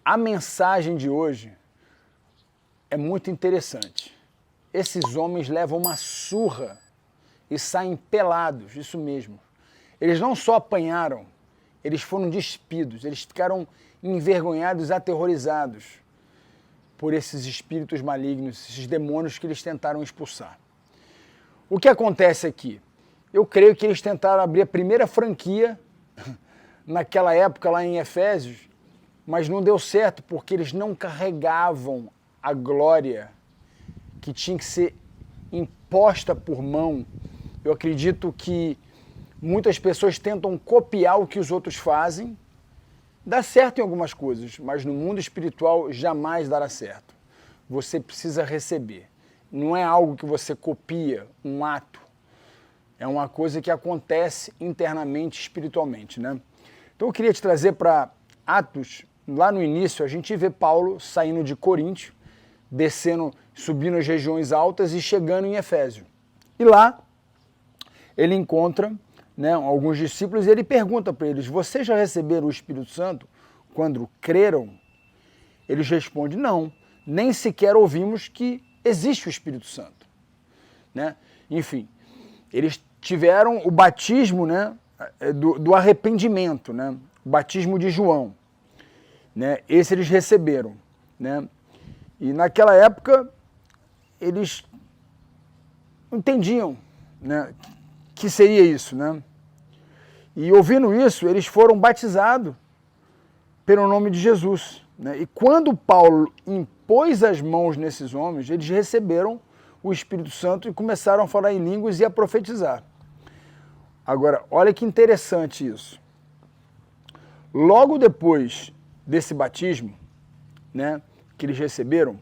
a mensagem de hoje é muito interessante. Esses homens levam uma surra e saem pelados, isso mesmo. Eles não só apanharam, eles foram despidos, eles ficaram envergonhados, aterrorizados por esses espíritos malignos, esses demônios que eles tentaram expulsar. O que acontece aqui? Eu creio que eles tentaram abrir a primeira franquia naquela época lá em Efésios, mas não deu certo porque eles não carregavam a glória que tinha que ser imposta por mão. Eu acredito que muitas pessoas tentam copiar o que os outros fazem. Dá certo em algumas coisas, mas no mundo espiritual jamais dará certo. Você precisa receber. Não é algo que você copia, um ato. É uma coisa que acontece internamente, espiritualmente, né? Então eu queria te trazer para Atos, lá no início, a gente vê Paulo saindo de Coríntio, descendo, subindo as regiões altas e chegando em Efésio. E lá ele encontra, né, alguns discípulos e ele pergunta para eles: vocês já receberam o Espírito Santo quando creram? Eles respondem: não, nem sequer ouvimos que existe o Espírito Santo, né? Enfim, eles tiveram o batismo, né, do arrependimento, né, o batismo de João, né? Esse eles receberam, né? E naquela época eles entendiam, né, que seria isso, né? E ouvindo isso, eles foram batizados pelo nome de Jesus, né? E quando Paulo impôs as mãos nesses homens, eles receberam o Espírito Santo e começaram a falar em línguas e a profetizar. Agora, olha que interessante isso. Logo depois desse batismo, né, que eles receberam,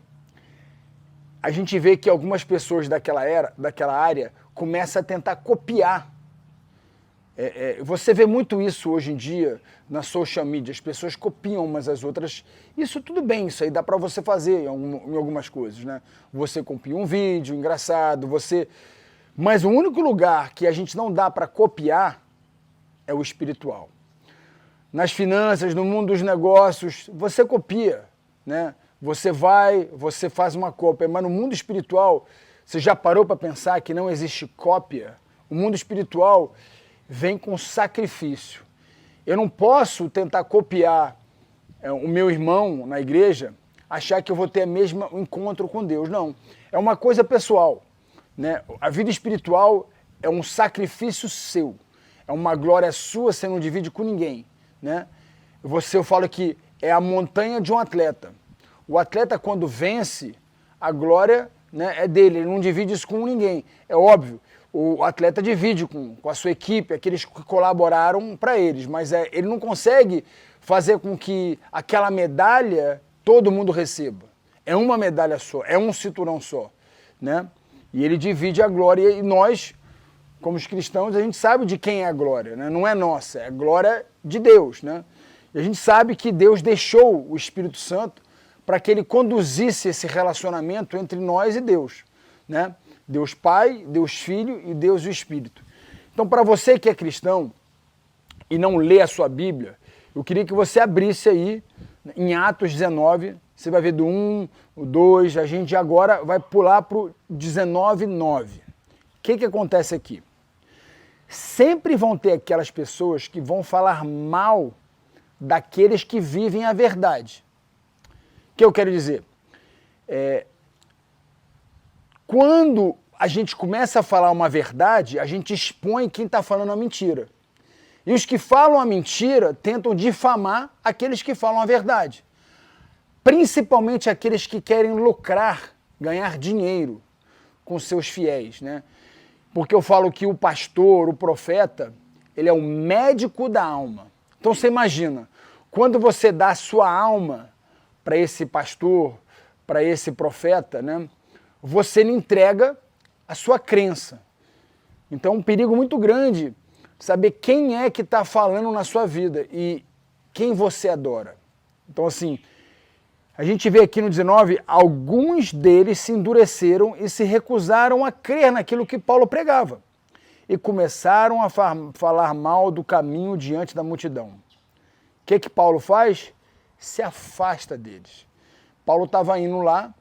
a gente vê que algumas pessoas daquela área começam a tentar copiar. Você vê muito isso hoje em dia na social media, as pessoas copiam umas às outras. Isso tudo bem, isso aí dá para você fazer em algumas coisas, né? Você copia um vídeo engraçado, mas o único lugar que a gente não dá para copiar é o espiritual. Nas finanças, no mundo dos negócios, você copia, né? Você faz uma cópia, mas no mundo espiritual, você já parou para pensar que não existe cópia? O mundo espiritual vem com sacrifício. Eu não posso tentar copiar o meu irmão na igreja, achar que eu vou ter o mesmo encontro com Deus. Não, é uma coisa pessoal, né? A vida espiritual é um sacrifício seu, é uma glória sua, você não divide com ninguém, né? Eu falo que é a montanha de um atleta. O atleta, quando vence, a glória, né, é dele, ele não divide isso com ninguém. É óbvio, o atleta divide com a sua equipe, aqueles que colaboraram para eles, mas ele não consegue fazer com que aquela medalha todo mundo receba. É uma medalha só, é um cinturão só, né? E ele divide a glória, e nós, como os cristãos, a gente sabe de quem é a glória, né? Não é nossa, é a glória de Deus, né? E a gente sabe que Deus deixou o Espírito Santo para que ele conduzisse esse relacionamento entre nós e Deus, né? Deus Pai, Deus Filho e Deus o Espírito. Então, para você que é cristão e não lê a sua Bíblia, eu queria que você abrisse aí em Atos 19, você vai ver do 1, o 2, a gente agora vai pular para o 19:9. O que acontece aqui? Sempre vão ter aquelas pessoas que vão falar mal daqueles que vivem a verdade. O que eu quero dizer? Quando a gente começa a falar uma verdade, a gente expõe quem está falando a mentira. E os que falam a mentira tentam difamar aqueles que falam a verdade. Principalmente aqueles que querem lucrar, ganhar dinheiro com seus fiéis, né? Porque eu falo que o pastor, o profeta, ele é o médico da alma. Então você imagina, quando você dá a sua alma para esse pastor, para esse profeta, né, você lhe entrega a sua crença. Então é um perigo muito grande saber quem é que está falando na sua vida e quem você adora. Então assim, a gente vê aqui no 19, alguns deles se endureceram e se recusaram a crer naquilo que Paulo pregava e começaram a falar mal do caminho diante da multidão. O que Paulo faz? se afasta deles. Paulo estava indo lá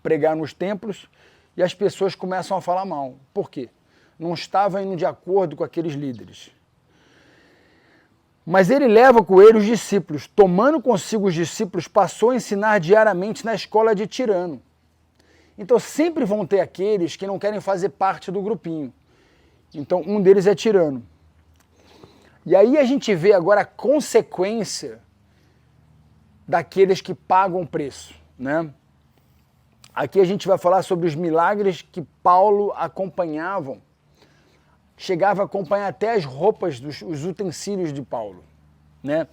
pregar nos templos e as pessoas começam a falar mal. Por quê? Não estava indo de acordo com aqueles líderes. Mas ele leva com ele os discípulos. Tomando consigo os discípulos, passou a ensinar diariamente na escola de Tirano. Então sempre vão ter aqueles que não querem fazer parte do grupinho. Então um deles é Tirano. E aí a gente vê agora a consequência daqueles que pagam o preço, né? Aqui a gente vai falar sobre os milagres que Paulo acompanhavam. Chegava a acompanhar até as roupas, os utensílios de Paulo, né?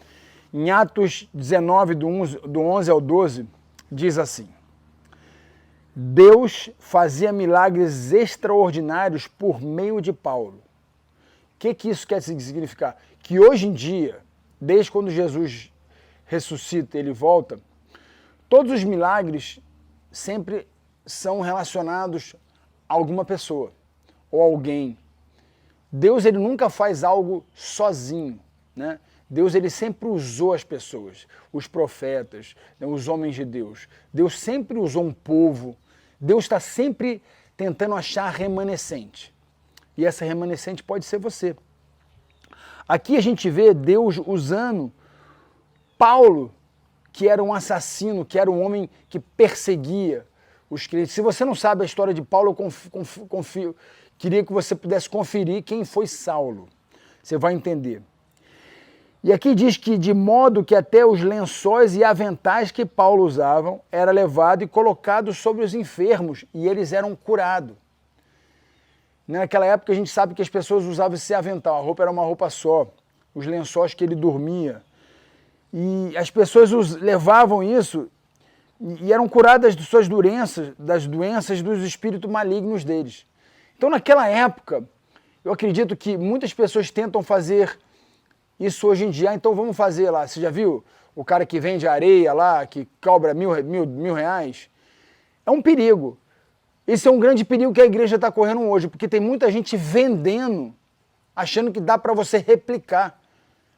Em Atos 19, do 11 ao 12, diz assim: Deus fazia milagres extraordinários por meio de Paulo. O que isso quer significar? Que hoje em dia, desde quando Jesus ressuscita e ele volta, todos os milagres sempre são relacionados a alguma pessoa ou alguém. Deus ele nunca faz algo sozinho, né? Deus ele sempre usou as pessoas, os profetas, né, os homens de Deus. Deus sempre usou um povo. Deus está sempre tentando achar remanescente. E essa remanescente pode ser você. Aqui a gente vê Deus usando Paulo, que era um assassino, que era um homem que perseguia os crentes. Se você não sabe a história de Paulo, eu queria que você pudesse conferir quem foi Saulo. Você vai entender. E aqui diz que de modo que até os lençóis e aventais que Paulo usavam era levado e colocado sobre os enfermos e eles eram curados. Naquela época a gente sabe que as pessoas usavam esse avental, a roupa era uma roupa só, os lençóis que ele dormia. E as pessoas levavam isso e eram curadas de suas doenças, das doenças dos espíritos malignos deles. Então naquela época, eu acredito que muitas pessoas tentam fazer isso hoje em dia. Então vamos fazer lá, você já viu o cara que vende areia lá, que cobra mil reais? É um perigo. Esse é um grande perigo que a igreja está correndo hoje, porque tem muita gente vendendo, achando que dá para você replicar.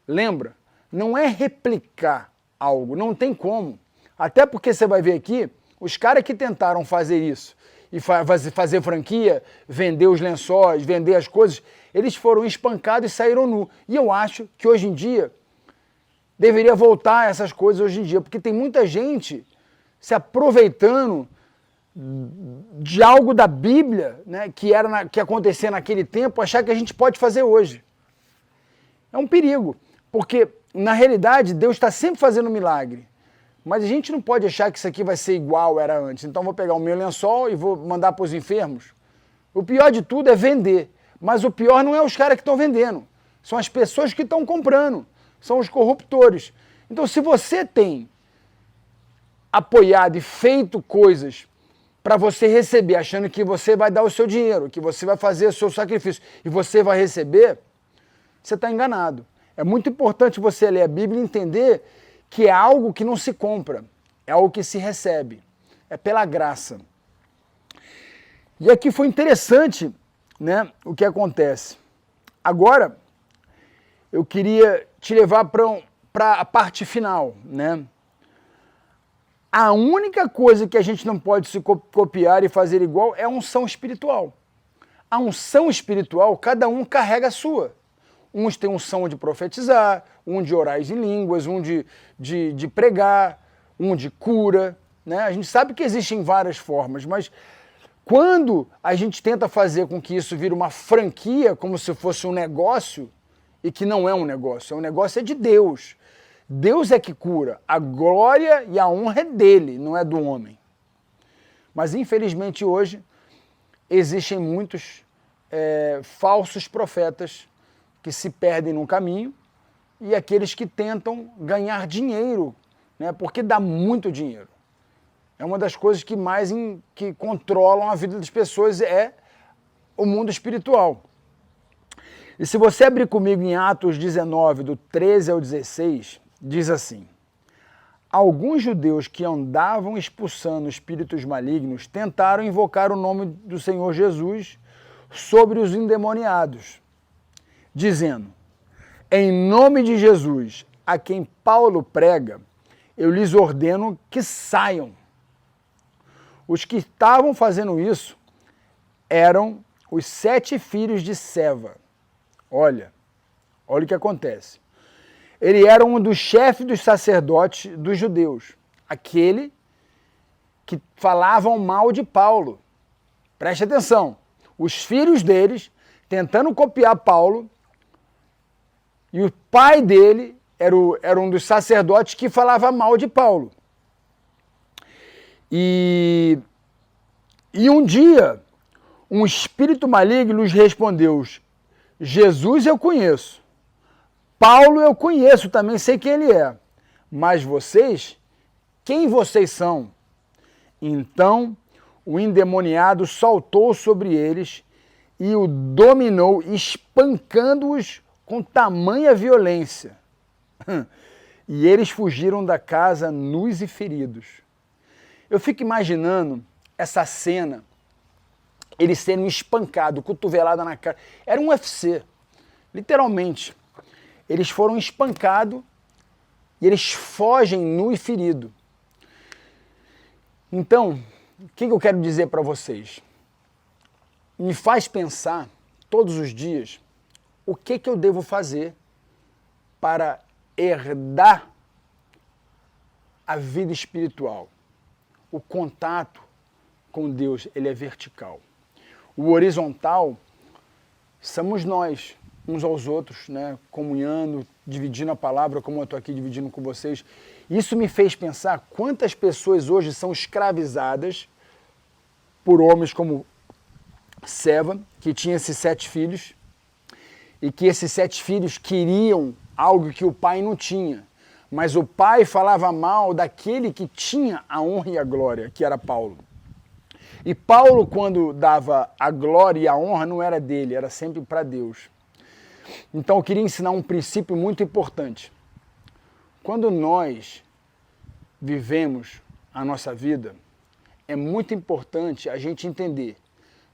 Lembra? Não é replicar algo, não tem como. Até porque você vai ver aqui, os caras que tentaram fazer isso, e fazer franquia, vender os lençóis, vender as coisas, eles foram espancados e saíram nu. E eu acho que hoje em dia, deveria voltar essas coisas hoje em dia, porque tem muita gente se aproveitando de algo da Bíblia, né, que acontecia naquele tempo, achar que a gente pode fazer hoje. É um perigo, porque na realidade Deus está sempre fazendo milagre, mas a gente não pode achar que isso aqui vai ser igual era antes. Então vou pegar o meu lençol e vou mandar para os enfermos. O pior de tudo é vender, mas o pior não é os caras que estão vendendo, são as pessoas que estão comprando, são os corruptores. Então se você tem apoiado e feito coisas para você receber, achando que você vai dar o seu dinheiro, que você vai fazer o seu sacrifício e você vai receber, você está enganado. É muito importante você ler a Bíblia e entender que é algo que não se compra, é algo que se recebe, é pela graça. E aqui foi interessante, né, o que acontece. Agora, eu queria te levar para a parte final, né? A única coisa que a gente não pode se copiar e fazer igual é a unção espiritual. A unção espiritual, cada um carrega a sua. Uns têm unção de profetizar, um de orar em línguas, um de pregar, um de cura, né? A gente sabe que existem várias formas, mas quando a gente tenta fazer com que isso vire uma franquia, como se fosse um negócio, e que não é um negócio é de Deus. Deus é que cura, a glória e a honra é dele, não é do homem. Mas infelizmente hoje existem muitos falsos profetas que se perdem no caminho e aqueles que tentam ganhar dinheiro, né, porque dá muito dinheiro. É uma das coisas que mais que controlam a vida das pessoas é o mundo espiritual. E se você abrir comigo em Atos 19, do 13 ao 16, diz assim: alguns judeus que andavam expulsando espíritos malignos tentaram invocar o nome do Senhor Jesus sobre os endemoniados, dizendo: em nome de Jesus, a quem Paulo prega, eu lhes ordeno que saiam. Os que estavam fazendo isso eram os 7 filhos de Seva. Olha o que acontece. Ele era um dos chefes dos sacerdotes dos judeus, aquele que falavam mal de Paulo. Preste atenção, os filhos deles tentando copiar Paulo, e o pai dele era um dos sacerdotes que falava mal de Paulo. E um dia, um espírito maligno lhes respondeu: Jesus eu conheço, Paulo eu conheço, também sei quem ele é, mas vocês, quem vocês são? Então o endemoniado saltou sobre eles e o dominou, espancando-os com tamanha violência. E eles fugiram da casa nus e feridos. Eu fico imaginando essa cena, eles sendo espancados, cotovelada na cara. Era um UFC, literalmente. Eles foram espancados e eles fogem nu e ferido. Então, o que eu quero dizer para vocês? Me faz pensar todos os dias o que eu devo fazer para herdar a vida espiritual. O contato com Deus, ele é vertical. O horizontal somos nós, uns aos outros, né? Comunhando, dividindo a palavra, como eu estou aqui dividindo com vocês. Isso me fez pensar quantas pessoas hoje são escravizadas por homens como Seva, que tinha esses 7 filhos, e que esses 7 filhos queriam algo que o pai não tinha. Mas o pai falava mal daquele que tinha a honra e a glória, que era Paulo. E Paulo, quando dava a glória e a honra, não era dele, era sempre para Deus. Então eu queria ensinar um princípio muito importante. Quando nós vivemos a nossa vida, é muito importante a gente entender.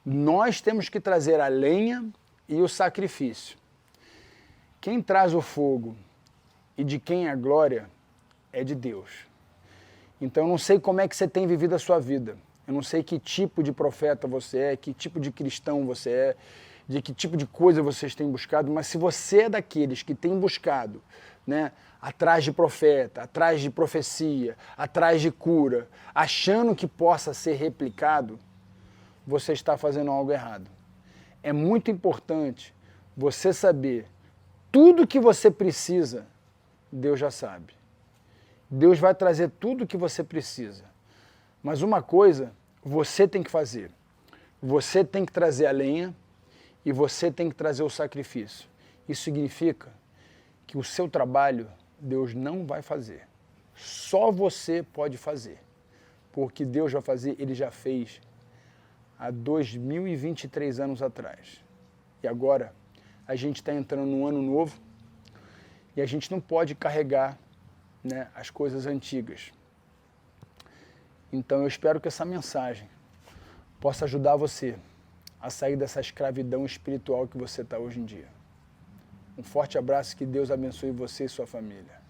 Nós temos que trazer a lenha e o sacrifício. Quem traz o fogo e de quem é a glória é de Deus. Então eu não sei como é que você tem vivido a sua vida. Eu não sei que tipo de profeta você é, que tipo de cristão você é, de que tipo de coisa vocês têm buscado, mas se você é daqueles que têm buscado, né, atrás de profeta, atrás de profecia, atrás de cura, achando que possa ser replicado, você está fazendo algo errado. É muito importante você saber tudo que você precisa, Deus já sabe. Deus vai trazer tudo que você precisa. Mas uma coisa você tem que fazer. Você tem que trazer a lenha e você tem que trazer o sacrifício. Isso significa que o seu trabalho Deus não vai fazer. Só você pode fazer. Porque Deus vai fazer, Ele já fez há 2023 anos atrás. E agora a gente está entrando num ano novo e a gente não pode carregar, né, as coisas antigas. Então eu espero que essa mensagem possa ajudar você a sair dessa escravidão espiritual que você está hoje em dia. Um forte abraço, que Deus abençoe você e sua família.